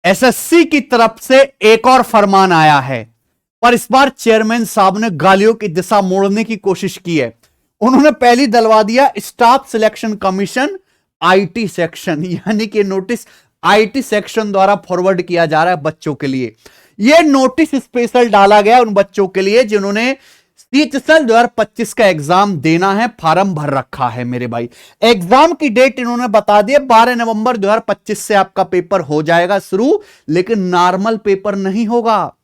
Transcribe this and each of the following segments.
SSC की तरफ से एक और फरमान आया है, पर इस बार चेयरमैन साहब ने गालियों की दिशा मोड़ने की कोशिश की है। उन्होंने पहली डलवा दिया staff selection commission IT section, यानी कि नोटिस आईटी सेक्शन द्वारा फॉरवर्ड किया जा रहा है बच्चों के लिए। यह नोटिस स्पेशल डाला गया उन बच्चों के लिए जिन्होंने सीएचएसएल 2025 का एग्जाम देना है, फॉर्म भर रखा है मेरे भाई। एग्जाम की डेट इन्होंने बता दी 12 नवंबर 2025 से आपका पेपर हो जाएगा शुरू, लेकिन नॉर्मल पेपर नहीं होगा।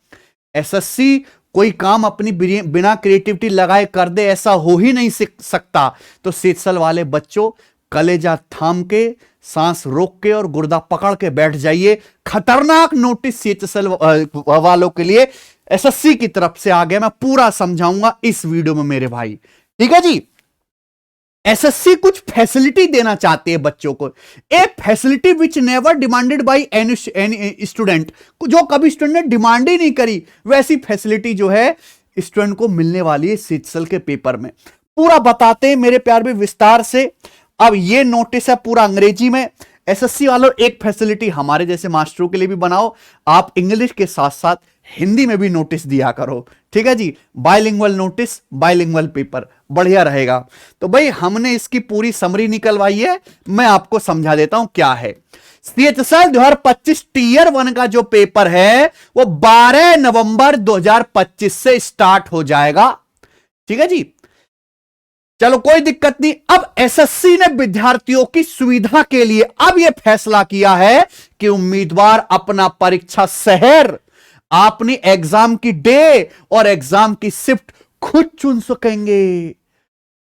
एसएससी कोई काम अपनी बिना क्रिएटिविटी लगाए कर दे, ऐसा हो ही नहीं सकता। तो सीएचएसएल वाले बच्चों कलेजा थाम के, सांस रोक के और गुर्दा पकड़ के बैठ जाइए। खतरनाक नोटिस सीएचएसएल वालों के लिए एसएससी की तरफ से आ गया, मैं पूरा समझाऊंगा इस वीडियो में मेरे भाई, ठीक है जी। एसएससी कुछ फैसिलिटी देना चाहते हैं बच्चों को, a facility which never demanded by any student, जो कभी स्टूडेंट ने डिमांड ही नहीं करी, वैसी फैसिलिटी जो है स्टूडेंट को मिलने वाली है सीएचएसएल के पेपर में। पूरा बताते हैं मेरे प्यार में विस्तार से। अब ये नोटिस है पूरा अंग्रेजी में। एसएससी वालों एक फैसिलिटी हमारे जैसे मास्टरों के लिए भी बनाओ, आप इंग्लिश के साथ साथ हिंदी में भी नोटिस दिया करो, ठीक है जी। बाइलिंगुअल नोटिस, बाइलिंगुअल पेपर, बढ़िया रहेगा। तो भाई हमने इसकी पूरी समरी निकलवाई है, मैं आपको समझा देता हूं क्या है। सीएचएसएल 2025 टीयर 1 का जो पेपर है वो 12 नवंबर 2025 से स्टार्ट हो जाएगा, ठीक है जी। चलो कोई दिक्कत नहीं। अब एसएससी ने विद्यार्थियों की सुविधा के लिए अब यह फैसला किया है कि उम्मीदवार अपना परीक्षा शहर, अपनी एग्जाम की डे और एग्जाम की शिफ्ट खुद चुन सकेंगे।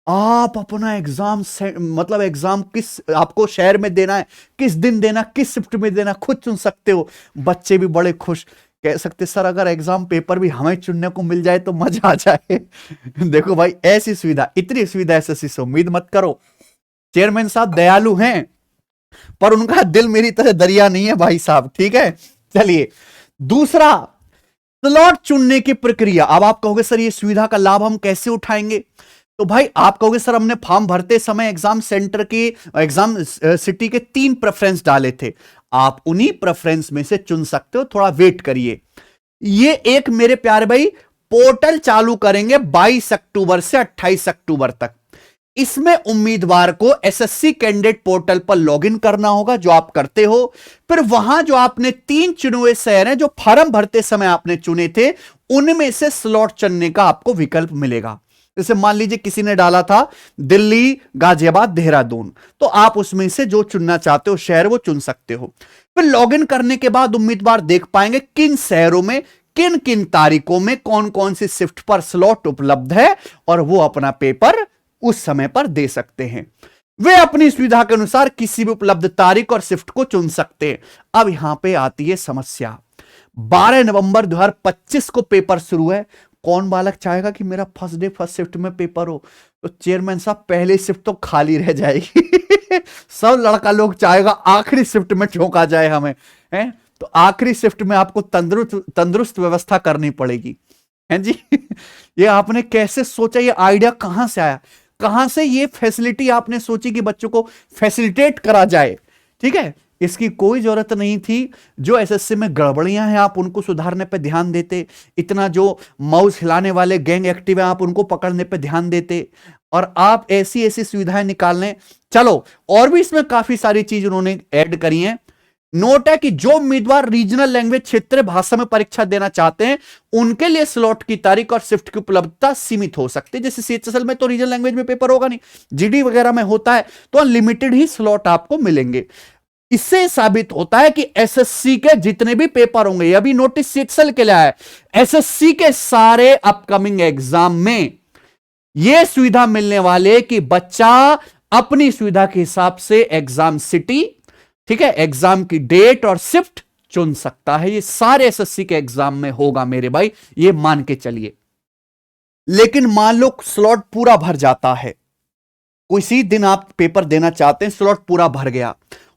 आप अपना एग्जाम मतलब एग्जाम किस आपको शहर में देना है, किस दिन देना, किस शिफ्ट में देना, खुद चुन सकते हो। बच्चे भी बड़े खुश, कह सकते सर अगर एग्जाम पेपर भी हमें चुनने को मिल जाए तो मजा आ जाए। देखो भाई ऐसी सुविधा, इतनी सुविधा एसएससी से उम्मीद मत करो। चेयरमैन साहब दयालु हैं, पर उनका दिल मेरी तरह दरिया नहीं है भाई साहब, ठीक है। चलिए दूसरा, स्लॉट चुनने की प्रक्रिया। अब आप कहोगे सर ये सुविधा का लाभ हम कैसे उठाएंगे? तो भाई आप कहोगे सर हमने फॉर्म भरते समय एग्जाम सेंटर की, एग्जाम सिटी के 3 प्रेफरेंस डाले थे, आप उन्हीं प्रेफरेंस में से चुन सकते हो, थोड़ा वेट करिए। ये एक मेरे प्यारे भाई पोर्टल चालू करेंगे 22 अक्टूबर से 28 अक्टूबर तक। इसमें उम्मीदवार को एसएससी कैंडिडेट पोर्टल पर लॉगिन करना होगा, जो आप करते हो। फिर वहां जो आपने 3 चुने हुए शहर हैं जो फॉर्म भरते समय आपने चुने थे, उनमें से स्लॉट चुनने का आपको विकल्प मिलेगा। जैसे मान लीजिए किसी ने डाला था दिल्ली, गाजियाबाद, देहरादून, तो आप उसमें से जो चुनना चाहते हो शहर वो चुन सकते हो। फिर लॉगिन करने के बाद उम्मीदवार देख पाएंगे किन शहरों में किन किन तारीखों में कौन कौन सी शिफ्ट पर स्लॉट उपलब्ध है, और वो अपना पेपर उस समय पर दे सकते हैं। वे अपनी सुविधा के अनुसार किसी भी उपलब्ध तारीख और शिफ्ट को चुन सकते हैं। अब यहां पे आती है समस्या। 12 नवंबर 2025 को पेपर शुरू है। कौन बालक चाहेगा कि मेरा फर्स्ट डे फर्स्ट शिफ्ट में पेपर हो? तो चेयरमैन साहब पहली शिफ्ट तो खाली रह जाएगी। सब लड़का लोग चाहेगा आखिरी शिफ्ट में ठोका जाए हमें, हैं? तो आखिरी शिफ्ट में आपको तंदुरुस्त व्यवस्था करनी पड़ेगी, हैं जी। ये आपने कैसे सोचा? ये आइडिया कहां से आया? कहां से ये फैसिलिटी आपने सोची कि बच्चों को फैसिलिटेट करा जाए? ठीक है, इसकी कोई जरूरत नहीं थी। जो एसएससी में गड़बड़ियां हैं आप उनको सुधारने पे ध्यान देते, इतना जो माउस हिलाने वाले गैंग एक्टिव हैं आप उनको पकड़ने पे ध्यान देते, और आप ऐसी ऐसी सुविधाएं निकालने। चलो और भी इसमें काफी सारी चीज उन्होंने ऐड करी हैं। नोट है कि जो उम्मीदवार रीजनल लैंग्वेज क्षेत्रीय भाषा में परीक्षा देना चाहते हैं उनके लिए स्लॉट की तारीख और शिफ्ट की उपलब्धता सीमित हो सकती है। जैसे सीएचएसएल में तो रीजनल लैंग्वेज में पेपर होगा नहीं, जीडी वगैरह में होता है, तो लिमिटेड ही स्लॉट आपको मिलेंगे। इससे साबित होता है कि एसएससी के जितने भी पेपर होंगे, ये अभी नोटिस सीएचएसएल के लिए है, एसएससी के सारे अपकमिंग एग्जाम में यह सुविधा मिलने वाले कि बच्चा अपनी सुविधा के हिसाब से एग्जाम सिटी, ठीक है, एग्जाम की डेट और शिफ्ट चुन सकता है। ये सारे एसएससी के एग्जाम में होगा मेरे भाई, ये मान के चलिए। लेकिन मान लो स्लॉट पूरा भर जाता है, किसी दिन आप पेपर देना चाहते हैं, स्लॉट पूरा भर गया,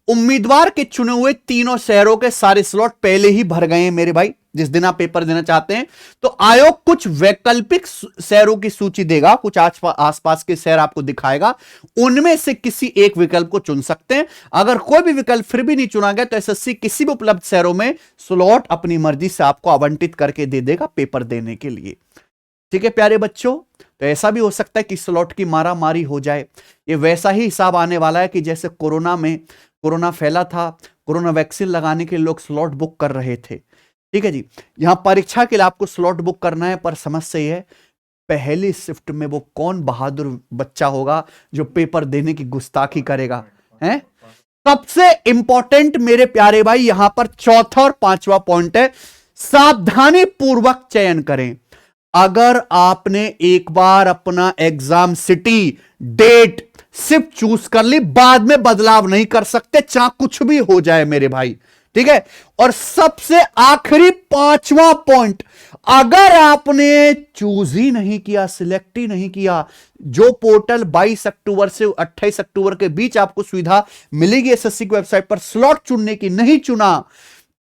उम्मीदवार के चुने हुए तीनों शहरों के सारे स्लॉट पहले ही भर गए हैं मेरे भाई। जिस दिन आप पेपर देना चाहते हैं तो आयोग कुछ वैकल्पिक शहरों की सूची देगा, कुछ आसपास के शहर आपको दिखाएगा, उनमें से किसी एक विकल्प को चुन सकते हैं। अगर कोई भी विकल्प फिर भी नहीं चुना गया तो एसएससी किसी भी उपलब्ध शहरों में स्लॉट अपनी मर्जी से आपको आवंटित करके दे देगा पेपर देने के लिए। ठीक है प्यारे बच्चों, तो ऐसा भी हो सकता है कि स्लॉट की मारा मारी हो जाए। ये वैसा ही हिसाब आने वाला है कि जैसे कोरोना फैला था, कोरोना वैक्सीन लगाने के लिए लोग स्लॉट बुक कर रहे थे। ठीक है जी, यहां परीक्षा के लिए आपको स्लॉट बुक करना है, पर समस्या यह है पहली शिफ्ट में वो कौन बहादुर बच्चा होगा जो पेपर देने की गुस्ताखी करेगा, हैं? सबसे इंपॉर्टेंट मेरे प्यारे भाई यहां पर चौथा और पांचवा पॉइंट है, सावधानी पूर्वक चयन करें। अगर आपने एक बार अपना exam city, date, shift choose कर ली, बाद में बदलाव नहीं कर सकते, चाहे कुछ भी हो जाए मेरे भाई। ठीक है, और सबसे आखिरी पांचवा पॉइंट, अगर आपने चूज ही नहीं किया, सिलेक्ट ही नहीं किया, जो पोर्टल 22 अक्टूबर से 28 अक्टूबर के बीच आपको सुविधा मिलेगी एसएससी की वेबसाइट पर स्लॉट चुनने की, नहीं चुना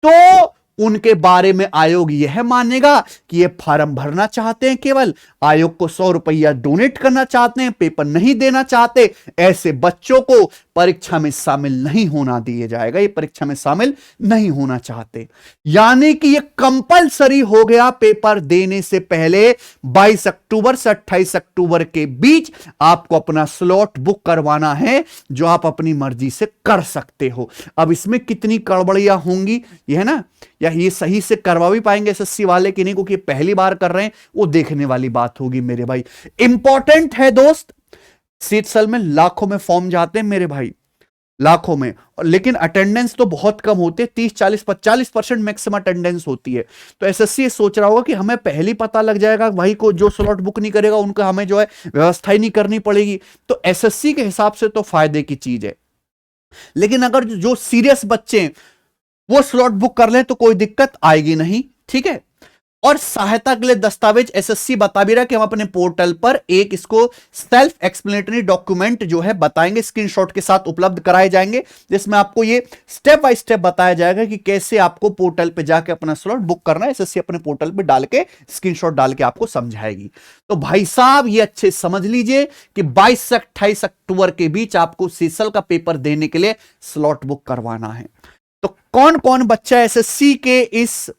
तो उनके बारे में आयोग यह मानेगा कि ये फॉर्म भरना चाहते हैं, केवल आयोग को 100 रुपया डोनेट करना चाहते हैं, पेपर नहीं देना चाहते। ऐसे बच्चों को परीक्षा में शामिल नहीं होना दिया जाएगा, ये परीक्षा में शामिल नहीं होना चाहते। यानी कि ये कंपलसरी हो गया, पेपर देने से पहले 22 अक्टूबर से 28 अक्टूबर के बीच आपको अपना स्लॉट बुक करवाना है, जो आप अपनी मर्जी से कर सकते हो। अब इसमें कितनी गड़बड़ियां होंगी, ये है ना, या ये सही से करवा भी पाएंगे एसएससी वाले कि नहीं, क्योंकि पहली बार कर रहे हैं, वो देखने वाली बात होगी मेरे भाई। इंपॉर्टेंट है दोस्त, सीटसल में लाखों में फॉर्म जाते हैं मेरे भाई, लाखों में, लेकिन अटेंडेंस तो बहुत कम होते हैं, 30, 40, 40% मैक्सिमम अटेंडेंस होती है। तो एसएससी सोच रहा होगा कि हमें पहले पता लग जाएगा, भाई को जो स्लॉट बुक नहीं करेगा उनका हमें जो है व्यवस्था ही नहीं करनी पड़ेगी। तो एसएससी के हिसाब से तो फायदे की चीज है, लेकिन अगर जो सीरियस बच्चे हैं वो स्लॉट बुक कर लें तो कोई दिक्कत आएगी नहीं। ठीक है, और सहायता के लिए दस्तावेज एसएससी बता भी रहा है कि हम अपने पोर्टल पर एक इसको सेल्फ एक्सप्लेनेटरी डॉक्यूमेंट जो है बताएंगे, स्क्रीनशॉट के साथ उपलब्ध कराए जाएंगे, जिसमें आपको ये स्टेप बाय स्टेप बताया जाएगा कि कैसे आपको पोर्टल पे जाके अपना स्लॉट बुक करना है। एसएससी अपने पोर्टल पे डाल के स्क्रीनशॉट डाल के आपको समझाएगी। तो भाई साहब ये अच्छे समझ लीजिए कि 22 से 28 अक्टूबर के बीच आपको सीसल का पेपर देने के लिए स्लॉट बुक करवाना है। तो कौन कौन बच्चा एसएससी के इस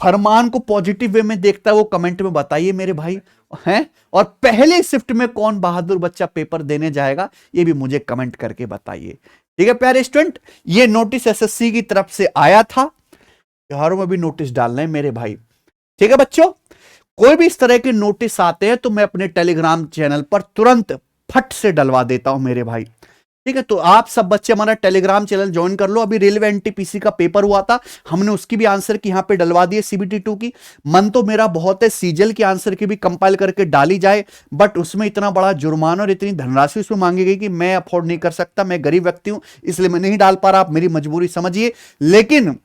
फरमान को पॉजिटिव वे में देखता है वो कमेंट में बताइए मेरे भाई, हैं? और पहले शिफ्ट में कौन बहादुर बच्चा पेपर देने जाएगा ये भी मुझे कमेंट करके बताइए। ठीक है प्यारे स्टूडेंट, ये नोटिस एसएससी की तरफ से आया था, त्योहारों में भी नोटिस डालना है मेरे भाई। ठीक है बच्चों, कोई भी इस तरह के नोटिस आते हैं तो मैं अपने टेलीग्राम चैनल पर तुरंत फट से डलवा देता हूं मेरे भाई। ठीक है, तो आप सब बच्चे हमारा टेलीग्राम चैनल ज्वाइन कर लो। अभी रेलवे एनटीपीसी का पेपर हुआ था, हमने उसकी भी आंसर की यहां पे डलवा दी है सीबीटी 2 की। मन तो मेरा बहुत है सीजल की आंसर की भी कंपाइल करके डाली जाए, बट उसमें इतना बड़ा जुर्माना और इतनी धनराशि उसमें मांगी गई कि मैं अफोर्ड नहीं कर सकता, मैं गरीब व्यक्ति हूं, इसलिए मैं नहीं डाल पा रहा। आप मेरी मजबूरी समझिए, लेकिन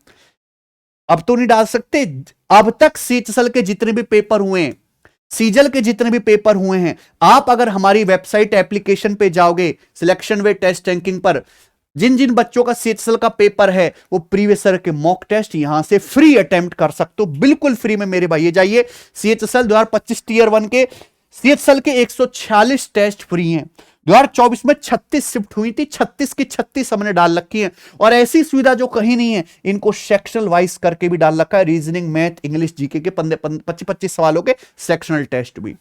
अब तो नहीं डाल सकते। अब तक सीचसल के जितने भी पेपर हुए हैं, सीजल के जितने भी पेपर हुए हैं, आप अगर हमारी वेबसाइट एप्लीकेशन पे जाओगे, सिलेक्शन वे टेस्ट रैंकिंग पर जिन जिन बच्चों का सीएचएसएल का पेपर है वो प्रीवियस ईयर के मॉक टेस्ट यहां से फ्री अटेम्प्ट कर सकते हो, बिल्कुल फ्री में मेरे भाई। जाइए सीएचएसएल 2025 टीयर 1 के सीएचएसएल के 146 टेस्ट फ्री हैं। 2024 में 36 शिफ्ट हुई थी, 36 की 36 हमने डाल रखी है, और ऐसी सुविधा जो कहीं नहीं है, इनको सेक्शनल वाइज करके भी डाल रखा है। रीजनिंग, मैथ, इंग्लिश, जीके के 25-25 सवालों के सेक्शनल टेस्ट भी।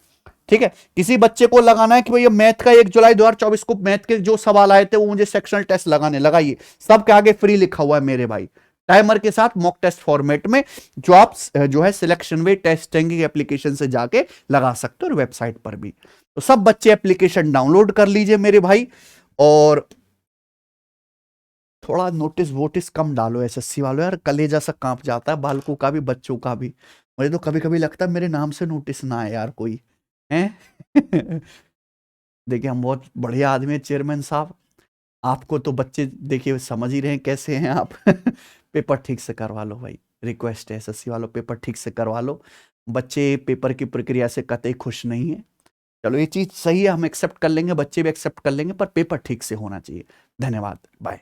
ठीक है, किसी बच्चे को लगाना है कि भैया मैथ का 1 जुलाई 2024 को मैथ के जो सवाल आए थे वो मुझे सेक्शनल टेस्ट लगाने, लगाइए, सबके आगे फ्री लिखा हुआ है मेरे भाई, टाइमर के साथ मॉक टेस्ट फॉर्मेट में, जो आप जो है सिलेक्शन वे टेस्ट रैंकिंग एप्लीकेशन से जाके लगा सकते हो, और वेबसाइट पर भी। तो सब बच्चे एप्लीकेशन डाउनलोड कर लीजिए मेरे भाई, और थोड़ा नोटिस वोटिस कम डालो एसएससी वालों, यार कलेजा सा कांप जाता है, बालकों का भी बच्चों का भी। मुझे तो कभी कभी लगता है मेरे नाम से नोटिस ना आए यार कोई, हैं? देखिए हम बहुत बढ़िया आदमी है चेयरमैन साहब, आपको तो बच्चे देखिए समझ ही रहे हैं कैसे हैं आप। पेपर ठीक से करवा लो भाई, रिक्वेस्ट है एसएससी वालों, पेपर ठीक से करवा लो। बच्चे पेपर की प्रक्रिया से कतई खुश नहीं है। चलो ये चीज सही है, हम एक्सेप्ट कर लेंगे, बच्चे भी एक्सेप्ट कर लेंगे, पर पेपर ठीक से होना चाहिए। धन्यवाद, बाय।